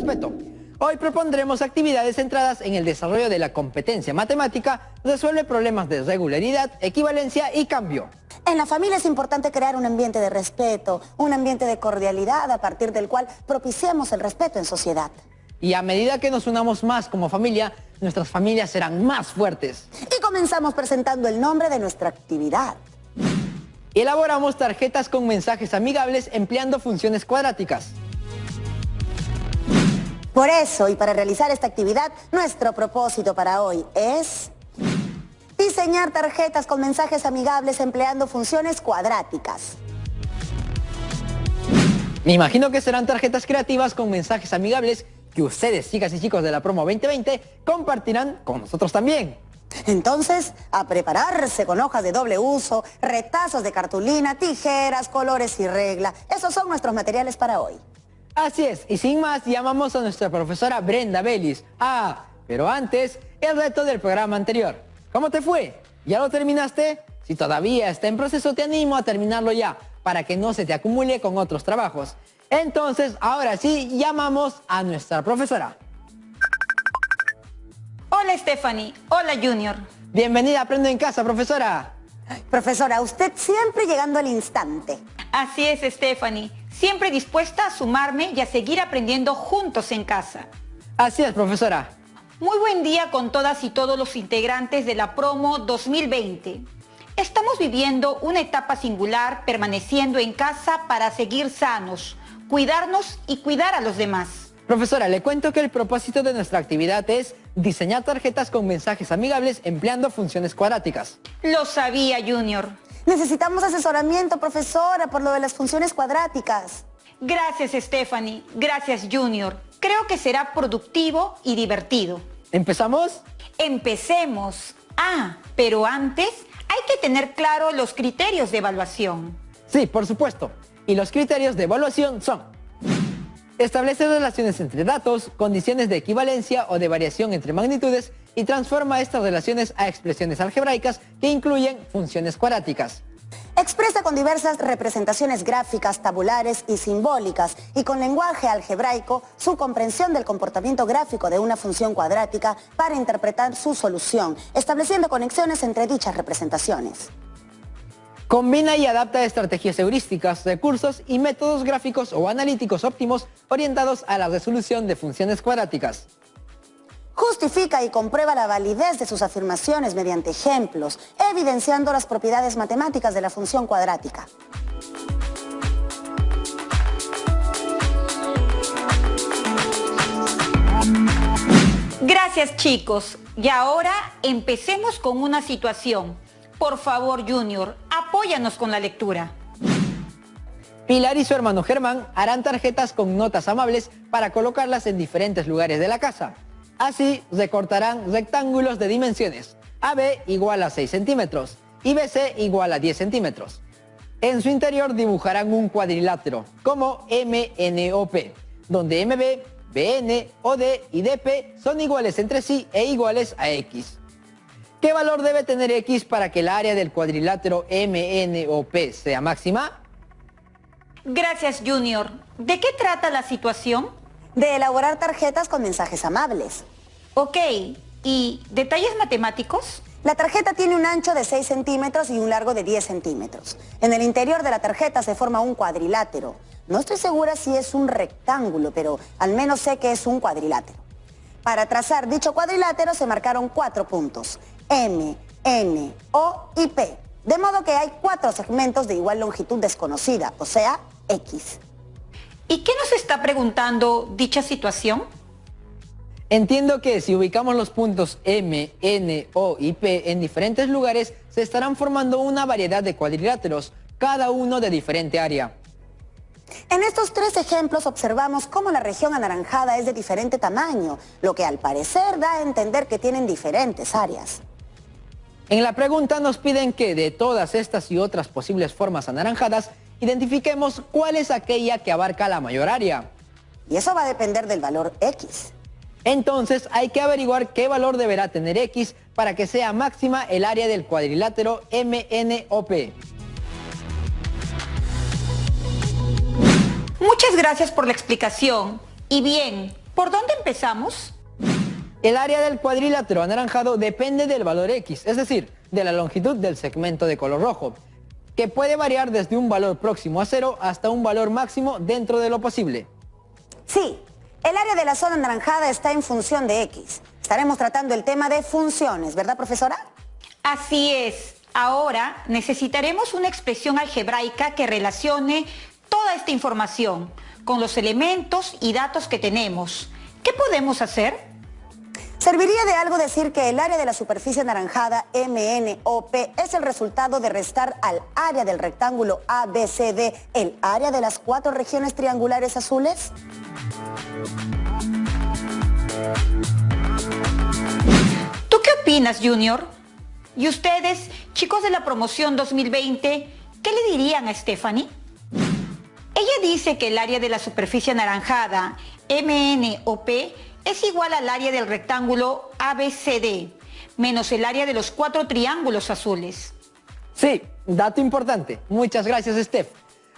respeto. Hoy propondremos actividades centradas en el desarrollo de la competencia matemática, resuelve problemas de regularidad, equivalencia y cambio. En la familia es importante crear un ambiente de respeto, un ambiente de cordialidad a partir del cual propiciemos el respeto en sociedad. Y a medida que nos unamos más como familia, nuestras familias serán más fuertes. Y comenzamos presentando el nombre de nuestra actividad. Elaboramos tarjetas con mensajes amigables empleando funciones cuadráticas. Por eso, y para realizar esta actividad, nuestro propósito para hoy es diseñar tarjetas con mensajes amigables empleando funciones cuadráticas. Me imagino que serán tarjetas creativas con mensajes amigables que ustedes, chicas y chicos de la promo 2020, compartirán con nosotros también. Entonces, a prepararse con hojas de doble uso, retazos de cartulina, tijeras, colores y regla. Esos son nuestros materiales para hoy. Así es, y sin más, llamamos a nuestra profesora Brenda Vélez. Pero antes, el reto del programa anterior. ¿Cómo te fue? ¿Ya lo terminaste? Si todavía está en proceso, te animo a terminarlo ya, para que no se te acumule con otros trabajos. Entonces, ahora sí, llamamos a nuestra profesora. Hola Stephanie, hola Junior. Bienvenida a Aprendo en Casa, profesora. Profesora, usted siempre llegando al instante. Así es Stephanie, siempre dispuesta a sumarme y a seguir aprendiendo juntos en casa. Así es, profesora. Muy buen día con todas y todos los integrantes de la promo 2020. Estamos viviendo una etapa singular permaneciendo en casa para seguir sanos, cuidarnos y cuidar a los demás. Profesora, le cuento que el propósito de nuestra actividad es diseñar tarjetas con mensajes amigables empleando funciones cuadráticas. Lo sabía, Junior. Necesitamos asesoramiento, profesora, por lo de las funciones cuadráticas. Gracias, Stephanie. Gracias, Junior. Creo que será productivo y divertido. ¿Empezamos? Empecemos. Pero antes hay que tener claro los criterios de evaluación. Sí, por supuesto. Y los criterios de evaluación son: establece relaciones entre datos, condiciones de equivalencia o de variación entre magnitudes y transforma estas relaciones a expresiones algebraicas que incluyen funciones cuadráticas. Expresa con diversas representaciones gráficas, tabulares y simbólicas y con lenguaje algebraico su comprensión del comportamiento gráfico de una función cuadrática para interpretar su solución, estableciendo conexiones entre dichas representaciones. Combina y adapta estrategias heurísticas, recursos y métodos gráficos o analíticos óptimos orientados a la resolución de funciones cuadráticas. Justifica y comprueba la validez de sus afirmaciones mediante ejemplos, evidenciando las propiedades matemáticas de la función cuadrática. Gracias, chicos. Y ahora empecemos con una situación. Por favor, Junior, apóyanos con la lectura. Pilar y su hermano Germán harán tarjetas con notas amables para colocarlas en diferentes lugares de la casa. Así recortarán rectángulos de dimensiones AB igual a 6 centímetros y BC igual a 10 centímetros. En su interior dibujarán un cuadrilátero como MNOP, donde MB, BN, OD y DP son iguales entre sí e iguales a X. ¿Qué valor debe tener X para que el área del cuadrilátero MNOP sea máxima? Gracias, Junior. ¿De qué trata la situación? De elaborar tarjetas con mensajes amables. Ok, ¿y detalles matemáticos? La tarjeta tiene un ancho de 6 centímetros y un largo de 10 centímetros. En el interior de la tarjeta se forma un cuadrilátero. No estoy segura si es un rectángulo, pero al menos sé que es un cuadrilátero. Para trazar dicho cuadrilátero se marcaron 4 puntos: M, N, O y P. De modo que hay 4 segmentos de igual longitud desconocida, o sea, X. ¿Y qué nos está preguntando dicha situación? Entiendo que si ubicamos los puntos M, N, O y P en diferentes lugares, se estarán formando una variedad de cuadriláteros, cada uno de diferente área. En estos 3 ejemplos observamos cómo la región anaranjada es de diferente tamaño, lo que al parecer da a entender que tienen diferentes áreas. En la pregunta nos piden que de todas estas y otras posibles formas anaranjadas, identifiquemos cuál es aquella que abarca la mayor área. Y eso va a depender del valor X. Entonces hay que averiguar qué valor deberá tener X para que sea máxima el área del cuadrilátero MNOP. Muchas gracias por la explicación. Y bien, ¿Por dónde empezamos? El área del cuadrilátero anaranjado depende del valor X, es decir, de la longitud del segmento de color rojo, que puede variar desde un valor próximo a 0 hasta un valor máximo dentro de lo posible. Sí, el área de la zona anaranjada está en función de X. Estaremos tratando el tema de funciones, ¿verdad, profesora? Así es. Ahora necesitaremos una expresión algebraica que relacione toda esta información con los elementos y datos que tenemos. ¿Qué podemos hacer? Serviría de algo decir que el área de la superficie anaranjada MNOP es el resultado de restar al área del rectángulo ABCD el área de las 4 regiones triangulares azules. ¿Tú qué opinas, Junior? ¿Y ustedes, chicos de la promoción 2020, qué le dirían a Stephanie? Ella dice que el área de la superficie anaranjada MNOP es igual al área del rectángulo ABCD, menos el área de los 4 triángulos azules. Sí, dato importante. Muchas gracias, Steph.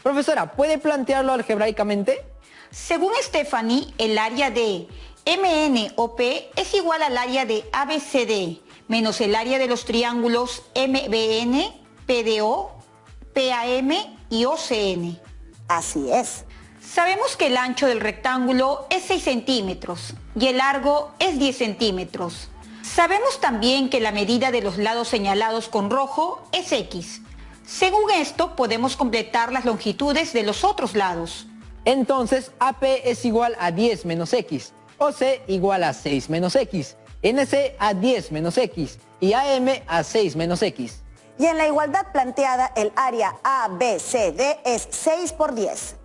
Profesora, ¿puede plantearlo algebraicamente? Según Stephanie, el área de MNOP es igual al área de ABCD, menos el área de los triángulos MBN, PDO, PAM y OCN. Así es. Sabemos que el ancho del rectángulo es 6 centímetros y el largo es 10 centímetros. Sabemos también que la medida de los lados señalados con rojo es X. Según esto, podemos completar las longitudes de los otros lados. Entonces, AP es igual a 10 menos X, OC igual a 6 menos X, NC a 10 menos X y AM a 6 menos X. Y en la igualdad planteada, el área ABCD es 6 por 10.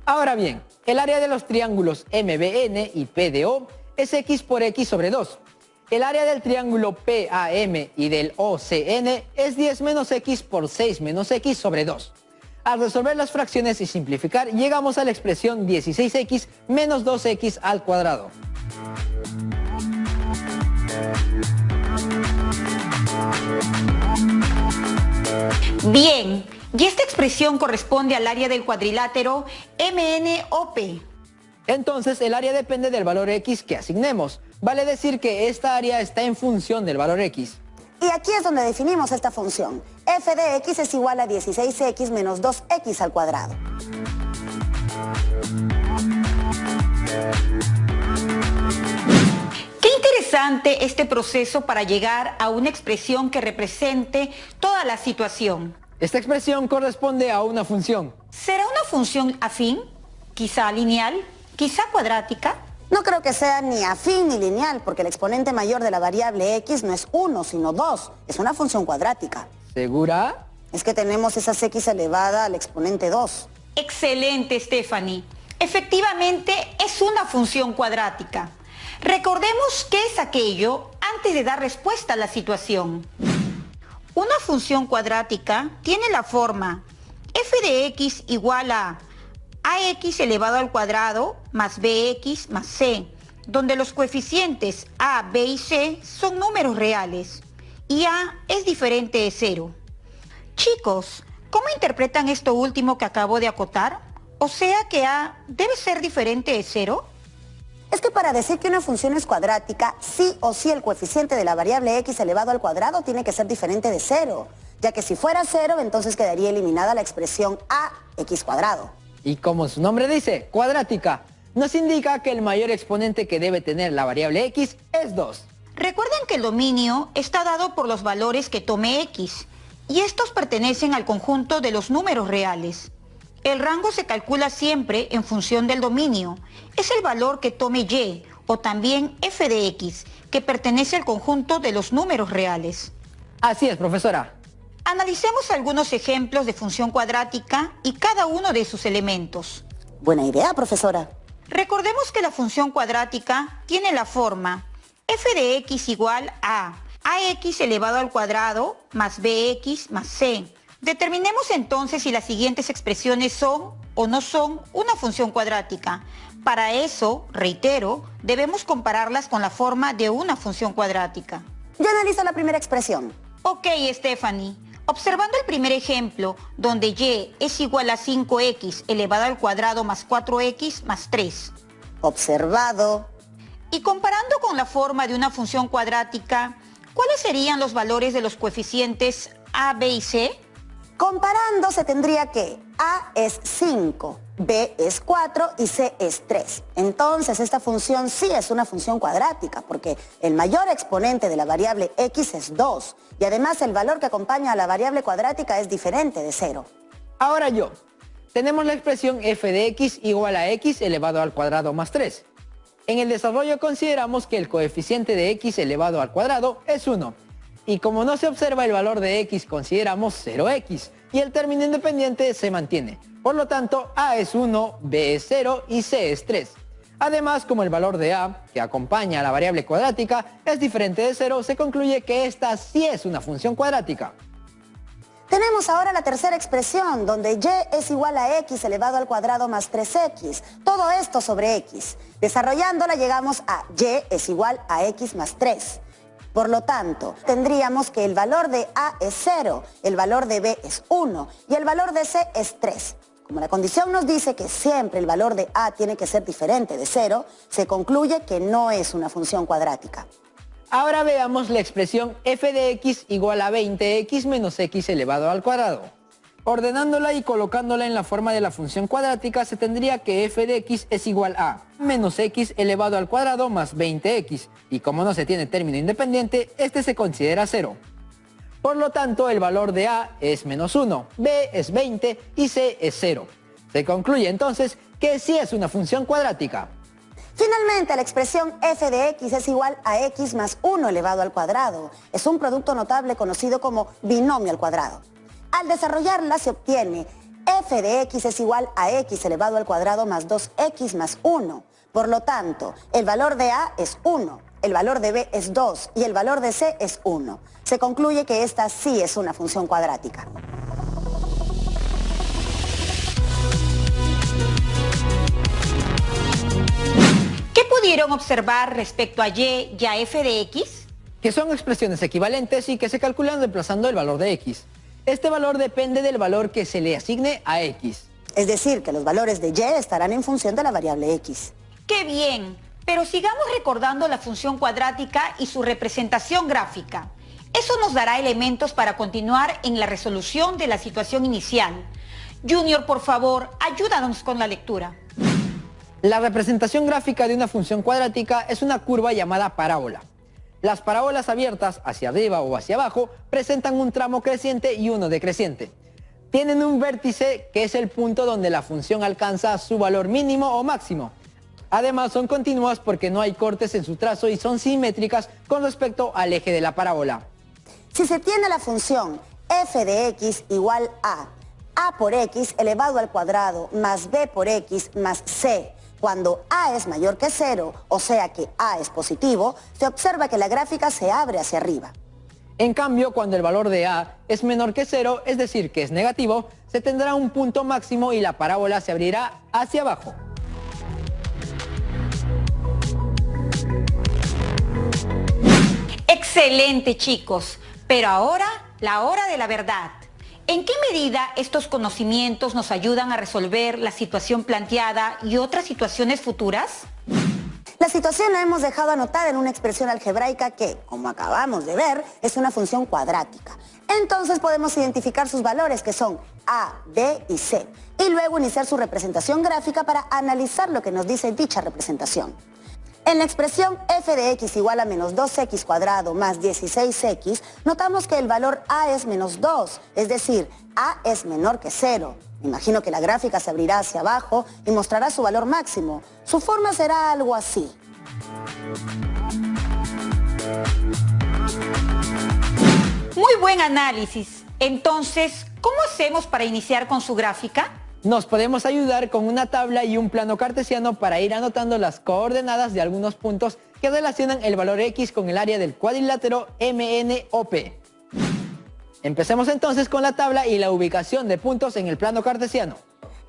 Ahora bien, el área de los triángulos MBN y PDO es X por X sobre 2. El área del triángulo PAM y del OCN es 10 menos X por 6 menos X sobre 2. Al resolver las fracciones y simplificar, llegamos a la expresión 16X menos 2X al cuadrado. Bien, y esta expresión corresponde al área del cuadrilátero MNOP. Entonces, el área depende del valor X que asignemos. Vale decir que esta área está en función del valor X. Y aquí es donde definimos esta función. F de X es igual a 16X menos 2X al cuadrado. Qué interesante este proceso para llegar a una expresión que represente toda la situación. Esta expresión corresponde a una función. ¿Será una función afín? ¿Quizá lineal? ¿Quizá cuadrática? No creo que sea ni afín ni lineal, porque el exponente mayor de la variable X no es 1, sino 2. Es una función cuadrática. ¿Segura? Es que tenemos esas X elevada al exponente 2. Excelente, Stephanie. Efectivamente, es una función cuadrática. Recordemos qué es aquello antes de dar respuesta a la situación. Una función cuadrática tiene la forma f de x igual a ax elevado al cuadrado más bx más c, donde los coeficientes a, b y c son números reales y a es diferente de 0. Chicos, ¿cómo interpretan esto último que acabo de acotar? O sea que a debe ser diferente de 0. Es que para decir que una función es cuadrática, sí o sí el coeficiente de la variable x elevado al cuadrado tiene que ser diferente de 0, ya que si fuera 0, entonces quedaría eliminada la expresión ax cuadrado. Y como su nombre dice, cuadrática, nos indica que el mayor exponente que debe tener la variable x es 2. Recuerden que el dominio está dado por los valores que tome x, y estos pertenecen al conjunto de los números reales. El rango se calcula siempre en función del dominio. Es el valor que tome y, o también f de x, que pertenece al conjunto de los números reales. Así es, profesora. Analicemos algunos ejemplos de función cuadrática y cada uno de sus elementos. Buena idea, profesora. Recordemos que la función cuadrática tiene la forma f de x igual a ax elevado al cuadrado más bx más c. Determinemos entonces si las siguientes expresiones son o no son una función cuadrática. Para eso, reitero, debemos compararlas con la forma de una función cuadrática. Yo analizo la primera expresión. Ok, Stephanie. Observando el primer ejemplo, donde y es igual a 5x elevado al cuadrado más 4x más 3. Observado. Y comparando con la forma de una función cuadrática, ¿cuáles serían los valores de los coeficientes a, b y c? Comparando se tendría que a es 5, b es 4 y c es 3. Entonces esta función sí es una función cuadrática porque el mayor exponente de la variable x es 2 y además el valor que acompaña a la variable cuadrática es diferente de 0. Ahora tenemos la expresión f de x igual a x elevado al cuadrado más 3. En el desarrollo consideramos que el coeficiente de x elevado al cuadrado es 1. Y como no se observa el valor de x, consideramos 0x y el término independiente se mantiene. Por lo tanto, a es 1, b es 0 y c es 3. Además, como el valor de a, que acompaña a la variable cuadrática, es diferente de 0, se concluye que esta sí es una función cuadrática. Tenemos ahora la tercera expresión, donde y es igual a x elevado al cuadrado más 3x. Todo esto sobre x. Desarrollándola llegamos a y es igual a x más 3. Por lo tanto, tendríamos que el valor de a es 0, el valor de b es 1 y el valor de c es 3. Como la condición nos dice que siempre el valor de a tiene que ser diferente de 0, se concluye que no es una función cuadrática. Ahora veamos la expresión f de x igual a 20x menos x elevado al cuadrado. Ordenándola y colocándola en la forma de la función cuadrática se tendría que f de x es igual a menos x elevado al cuadrado más 20x. Y como no se tiene término independiente, este se considera 0. Por lo tanto, el valor de a es menos 1, b es 20 y c es 0. Se concluye entonces que sí es una función cuadrática. Finalmente, la expresión f de x es igual a x más 1 elevado al cuadrado. Es un producto notable conocido como binomio al cuadrado. Al desarrollarla se obtiene f de x es igual a x elevado al cuadrado más 2x más 1. Por lo tanto, el valor de a es 1, el valor de b es 2 y el valor de c es 1. Se concluye que esta sí es una función cuadrática. ¿Qué pudieron observar respecto a y y a f de x? Que son expresiones equivalentes y que se calculan reemplazando el valor de x. Este valor depende del valor que se le asigne a x. Es decir, que los valores de y estarán en función de la variable x. ¡Qué bien! Pero sigamos recordando la función cuadrática y su representación gráfica. Eso nos dará elementos para continuar en la resolución de la situación inicial. Junior, por favor, ayúdanos con la lectura. La representación gráfica de una función cuadrática es una curva llamada parábola. Las parábolas abiertas hacia arriba o hacia abajo presentan un tramo creciente y uno decreciente. Tienen un vértice que es el punto donde la función alcanza su valor mínimo o máximo. Además son continuas porque no hay cortes en su trazo y son simétricas con respecto al eje de la parábola. Si se tiene la función f de x igual a por x elevado al cuadrado más b por x más c, cuando a es mayor que 0, o sea que a es positivo, se observa que la gráfica se abre hacia arriba. En cambio, cuando el valor de a es menor que 0, es decir, que es negativo, se tendrá un punto máximo y la parábola se abrirá hacia abajo. Excelente, chicos. Pero ahora, la hora de la verdad. ¿En qué medida estos conocimientos nos ayudan a resolver la situación planteada y otras situaciones futuras? La situación la hemos dejado anotada en una expresión algebraica que, como acabamos de ver, es una función cuadrática. Entonces podemos identificar sus valores, que son a, b y c, y luego iniciar su representación gráfica para analizar lo que nos dice dicha representación. En la expresión f de x igual a menos 2x cuadrado más 16x, notamos que el valor a es menos 2, es decir, a es menor que 0. Me imagino que la gráfica se abrirá hacia abajo y mostrará su valor máximo. Su forma será algo así. Muy buen análisis. Entonces, ¿cómo hacemos para iniciar con su gráfica? Nos podemos ayudar con una tabla y un plano cartesiano para ir anotando las coordenadas de algunos puntos que relacionan el valor x con el área del cuadrilátero MNOP. Empecemos entonces con la tabla y la ubicación de puntos en el plano cartesiano.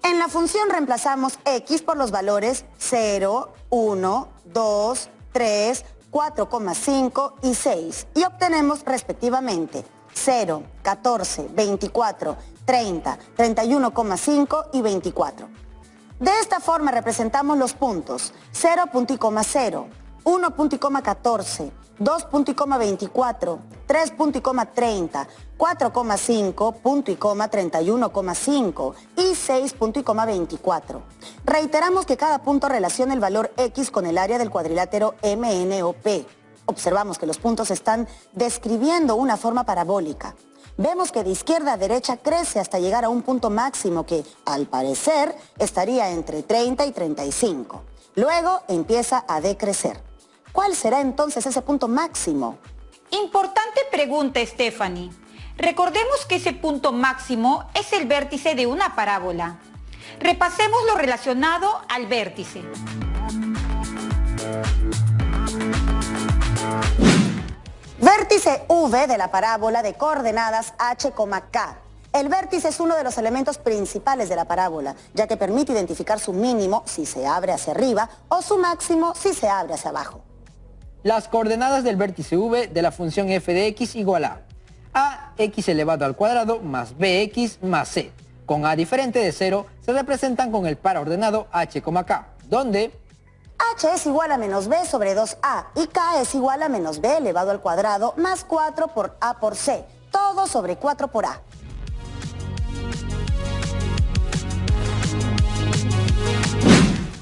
En la función reemplazamos x por los valores 0, 1, 2, 3, 4,5 y 6 y obtenemos respectivamente 0, 14, 24, 30, 31,5 y 24. De esta forma representamos los puntos 0, punto y coma 0, 1.14, 2.24, 3.30, 4,5, 31,5 y 6.24. Reiteramos que cada punto relaciona el valor X con el área del cuadrilátero MNOP. Observamos que los puntos están describiendo una forma parabólica. Vemos que de izquierda a derecha crece hasta llegar a un punto máximo que, al parecer, estaría entre 30 y 35. Luego empieza a decrecer. ¿Cuál será entonces ese punto máximo? Importante pregunta, Stephanie. Recordemos que ese punto máximo es el vértice de una parábola. Repasemos lo relacionado al vértice. Vértice V de la parábola de coordenadas H, K. El vértice es uno de los elementos principales de la parábola, ya que permite identificar su mínimo si se abre hacia arriba o su máximo si se abre hacia abajo. Las coordenadas del vértice V de la función f de x igual a x elevado al cuadrado más bx más c. Con a diferente de 0 se representan con el par ordenado h, k, donde H es igual a menos b sobre 2a y k es igual a menos b elevado al cuadrado más 4 por a por c, todo sobre 4 por a.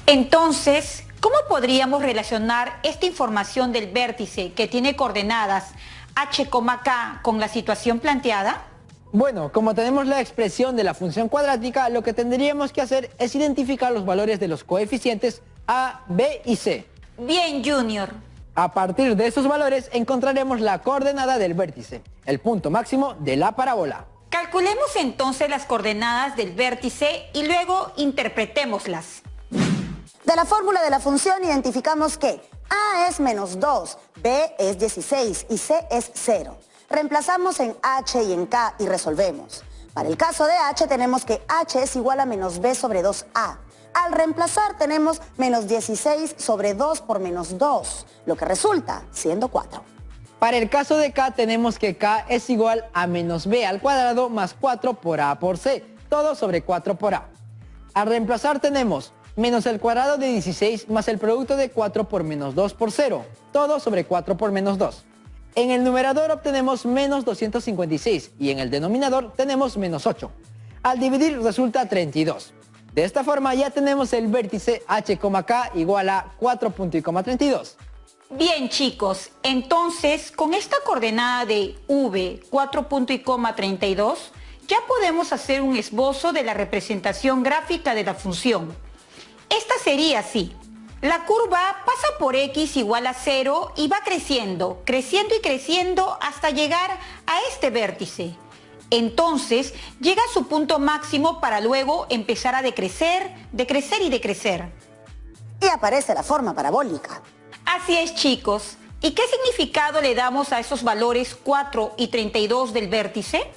Entonces, ¿cómo podríamos relacionar esta información del vértice que tiene coordenadas h, k con la situación planteada? Bueno, como tenemos la expresión de la función cuadrática, lo que tendríamos que hacer es identificar los valores de los coeficientes a, b y c. Bien, Junior. A partir de esos valores encontraremos la coordenada del vértice, el punto máximo de la parábola. Calculemos entonces las coordenadas del vértice y luego interpretémoslas. De la fórmula de la función identificamos que a es menos 2, b es 16 y c es 0. Reemplazamos en h y en k y resolvemos. Para el caso de h tenemos que h es igual a menos b sobre 2a. Al reemplazar tenemos menos 16 sobre 2 por menos 2, lo que resulta siendo 4. Para el caso de k tenemos que k es igual a menos b al cuadrado más 4 por a por c, todo sobre 4 por a. Al reemplazar tenemos menos el cuadrado de 16 más el producto de 4 por menos 2 por 0, todo sobre 4 por menos 2. En el numerador obtenemos menos 256 y en el denominador tenemos menos 8. Al dividir resulta 32. De esta forma ya tenemos el vértice h, k igual a 4.32. Bien, chicos, entonces con esta coordenada de v 4.32 ya podemos hacer un esbozo de la representación gráfica de la función. Esta sería así. La curva pasa por x igual a 0 y va creciendo, creciendo y creciendo hasta llegar a este vértice. Entonces llega a su punto máximo para luego empezar a decrecer, decrecer y decrecer. Y aparece la forma parabólica. Así es, chicos. ¿Y qué significado le damos a esos valores 4 y 32 del vértice?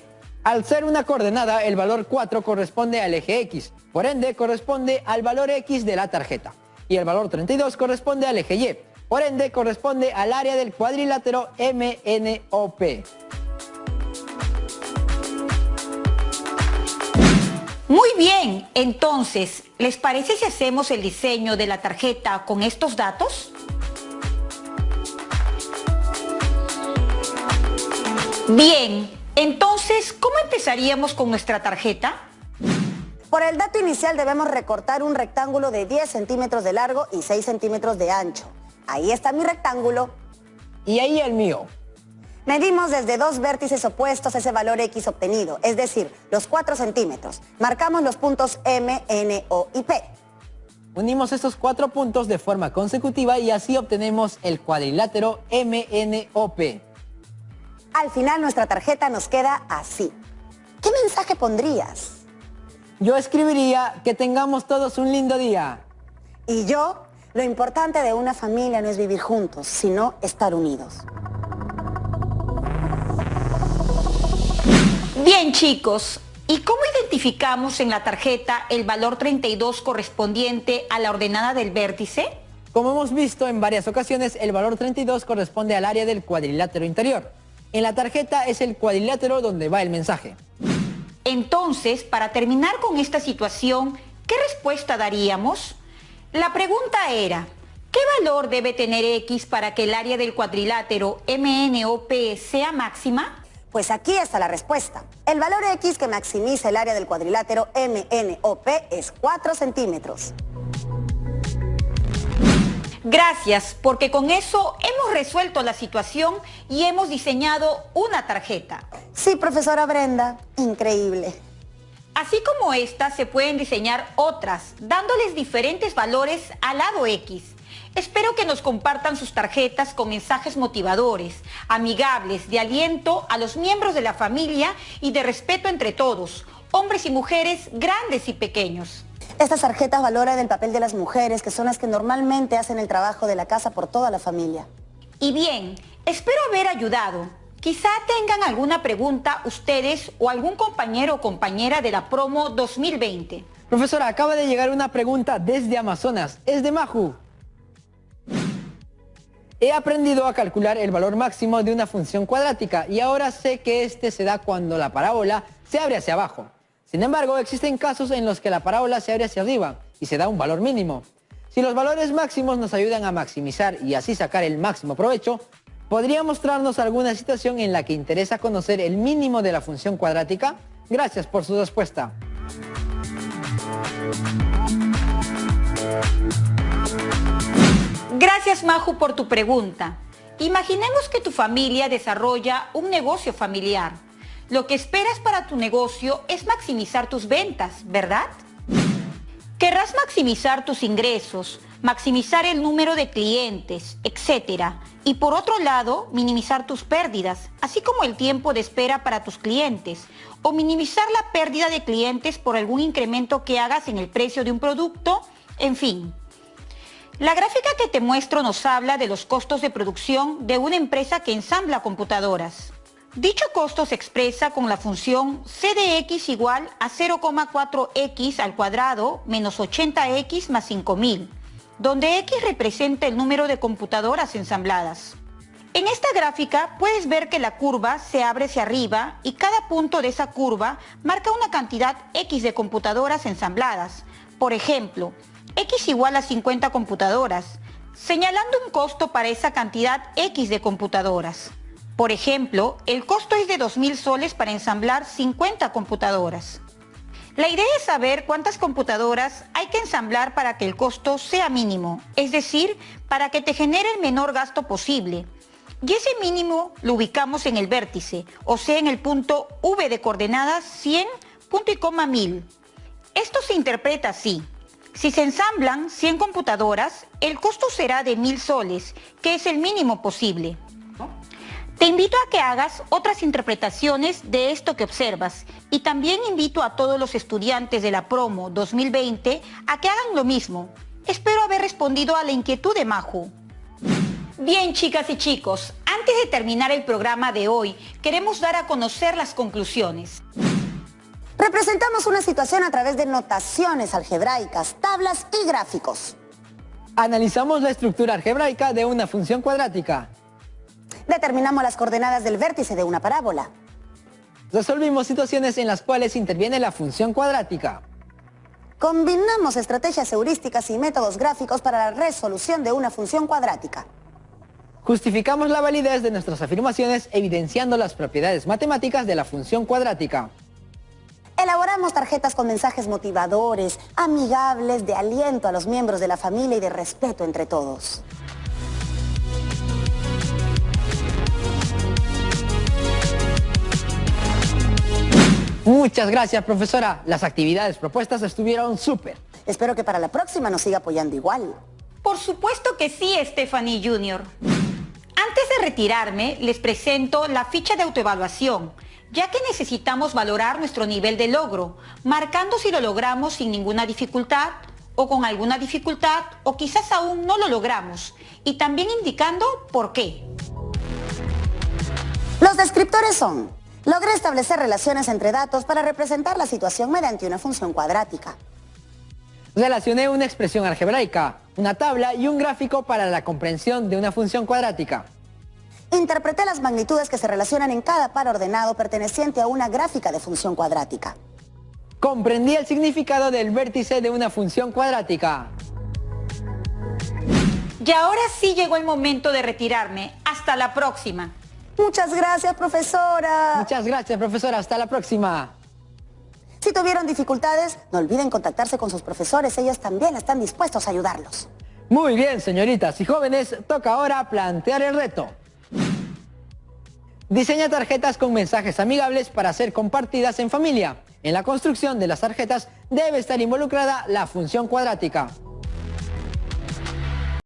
Al ser una coordenada, el valor 4 corresponde al eje X, por ende corresponde al valor X de la tarjeta. Y el valor 32 corresponde al eje Y, por ende corresponde al área del cuadrilátero MNOP. Muy bien, entonces, ¿les parece si hacemos el diseño de la tarjeta con estos datos? Bien, entonces, ¿cómo empezaríamos con nuestra tarjeta? Por el dato inicial debemos recortar un rectángulo de 10 centímetros de largo y 6 centímetros de ancho. Ahí está mi rectángulo. Y ahí el mío. Medimos desde dos vértices opuestos ese valor X obtenido, es decir, los 4 centímetros. Marcamos los puntos M, N, O y P. Unimos estos 4 puntos de forma consecutiva y así obtenemos el cuadrilátero MNOP. Al final nuestra tarjeta nos queda así. ¿Qué mensaje pondrías? Yo escribiría que tengamos todos un lindo día. Y yo, lo importante de una familia no es vivir juntos, sino estar unidos. Bien, chicos, ¿y cómo identificamos en la tarjeta el valor 32 correspondiente a la ordenada del vértice? Como hemos visto en varias ocasiones, el valor 32 corresponde al área del cuadrilátero interior. En la tarjeta es el cuadrilátero donde va el mensaje. Entonces, para terminar con esta situación, ¿qué respuesta daríamos? La pregunta era, ¿Qué valor debe tener X para que el área del cuadrilátero MNOP sea máxima? Pues aquí está la respuesta. El valor X que maximiza el área del cuadrilátero MNOP es 4 centímetros. Gracias, porque con eso hemos resuelto la situación y hemos diseñado una tarjeta. Sí, profesora Brenda, increíble. Así como esta, se pueden diseñar otras, dándoles diferentes valores al lado X. Espero que nos compartan sus tarjetas con mensajes motivadores, amigables, de aliento a los miembros de la familia y de respeto entre todos, hombres y mujeres, grandes y pequeños. Estas tarjetas valoran el papel de las mujeres, que son las que normalmente hacen el trabajo de la casa por toda la familia. Y bien, espero haber ayudado. Quizá tengan alguna pregunta ustedes o algún compañero o compañera de la promo 2020. Profesora, acaba de llegar una pregunta desde Amazonas. Es de Maju. He aprendido a calcular el valor máximo de una función cuadrática y ahora sé que este se da cuando la parábola se abre hacia abajo. Sin embargo, existen casos en los que la parábola se abre hacia arriba y se da un valor mínimo. Si los valores máximos nos ayudan a maximizar y así sacar el máximo provecho, ¿podría mostrarnos alguna situación en la que interesa conocer el mínimo de la función cuadrática? Gracias por su respuesta. Gracias, Maju, por tu pregunta. Imaginemos que tu familia desarrolla un negocio familiar. Lo que esperas para tu negocio es maximizar tus ventas, ¿verdad? Querrás maximizar tus ingresos, maximizar el número de clientes, etc. Y por otro lado, minimizar tus pérdidas, así como el tiempo de espera para tus clientes, o minimizar la pérdida de clientes por algún incremento que hagas en el precio de un producto, en fin. La gráfica que te muestro nos habla de los costos de producción de una empresa que ensambla computadoras. Dicho costo se expresa con la función c de x igual a 0,4x al cuadrado menos 80x más 5000, donde x representa el número de computadoras ensambladas. En esta gráfica puedes ver que la curva se abre hacia arriba y cada punto de esa curva marca una cantidad x de computadoras ensambladas. Por ejemplo, x igual a 50 computadoras, señalando un costo para esa cantidad x de computadoras. Por ejemplo, el costo es de 2.000 soles para ensamblar 50 computadoras. La idea es saber cuántas computadoras hay que ensamblar para que el costo sea mínimo, es decir, para que te genere el menor gasto posible. Y ese mínimo lo ubicamos en el vértice, o sea, en el punto V de coordenadas 100, punto y coma 1000. Esto se interpreta así. Si se ensamblan 100 computadoras, el costo será de 1.000 soles, que es el mínimo posible. Te invito a que hagas otras interpretaciones de esto que observas y también invito a todos los estudiantes de la promo 2020 a que hagan lo mismo. Espero haber respondido a la inquietud de Maju. Bien, chicas y chicos, antes de terminar el programa de hoy, queremos dar a conocer las conclusiones. Representamos una situación a través de notaciones algebraicas, tablas y gráficos. Analizamos la estructura algebraica de una función cuadrática. Determinamos las coordenadas del vértice de una parábola. Resolvimos situaciones en las cuales interviene la función cuadrática. Combinamos estrategias heurísticas y métodos gráficos para la resolución de una función cuadrática. Justificamos la validez de nuestras afirmaciones evidenciando las propiedades matemáticas de la función cuadrática. Elaboramos tarjetas con mensajes motivadores, amigables, de aliento a los miembros de la familia y de respeto entre todos. Muchas gracias, profesora. Las actividades propuestas estuvieron súper. Espero que para la próxima nos siga apoyando igual. Por supuesto que sí, Stephanie Jr. Antes de retirarme, les presento la ficha de autoevaluación, ya que necesitamos valorar nuestro nivel de logro, marcando si lo logramos sin ninguna dificultad, o con alguna dificultad, o quizás aún no lo logramos, y también indicando por qué. Los descriptores son: logré establecer relaciones entre datos para representar la situación mediante una función cuadrática. Relacioné una expresión algebraica, una tabla y un gráfico para la comprensión de una función cuadrática. Interpreté las magnitudes que se relacionan en cada par ordenado perteneciente a una gráfica de función cuadrática. Comprendí el significado del vértice de una función cuadrática. Y ahora sí llegó el momento de retirarme. Hasta la próxima. Muchas gracias, profesora. Muchas gracias, profesora. Hasta la próxima. Si tuvieron dificultades, no olviden contactarse con sus profesores. Ellos también están dispuestos a ayudarlos. Muy bien, señoritas y jóvenes. Toca ahora plantear el reto. Diseña tarjetas con mensajes amigables para ser compartidas en familia. En la construcción de las tarjetas debe estar involucrada la función cuadrática.